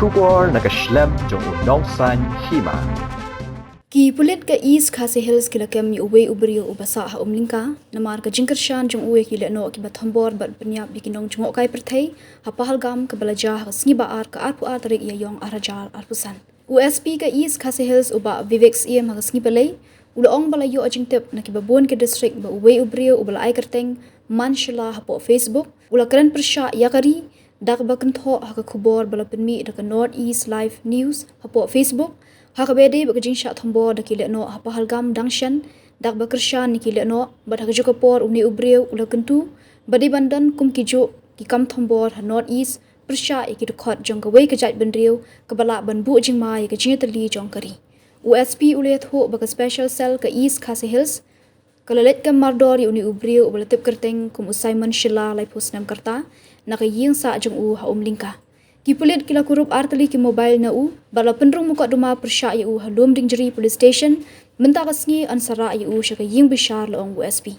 Shubor nakaslem jong unongsan Hima. Ki Pulit ka East Khasi Hills kilakam ni uwe ubrio ubasa ha umlingka namar ka Kyrshan jong uwe ki Lehnoh ki bathambor bat penyap bikinong jongok kai perthai ha pahalgam ke belajar ha sngi baar ka arpu tarik ya yong arajar arpusan. USP ka East Khasi Hills uba Viveks iem ha sngi balai ulaong balayo ajingtep na ki babon ke district ba uwe ubrio ubala ai kerteng man Shylla ha po Facebook ula keren persya yakari dak ba Kynthoh ha ka khubor bala penmi da ka North East Live News ha po Facebook ha ka bede ba kajing sha thombo da ki Lehnoh ha pahalgam dangshan dak ba Kyrshan ni ki Lehnoh ba ha ka jokapor uni ubrio ula Kynthoh badi bandan kum ki jo ki kam thombo ha North East persya ki khot jong ka wei ka jai benrio ka bala ban bu jing mai ka jing tali jong kari USP Lehnoh ba ka special cell ka East Khasi Hills kalalet ka mardor uni ubrio ubala tip kerteng kum usai man Shylla lai posnam karta nakaying sa jong u ha umlingka ki Pulit kila kurup artali ki mobile na u bala penrung muka duma persya ya u halum ding jeri police station menta kasngi ansara ya u syaka ying bishar laong USP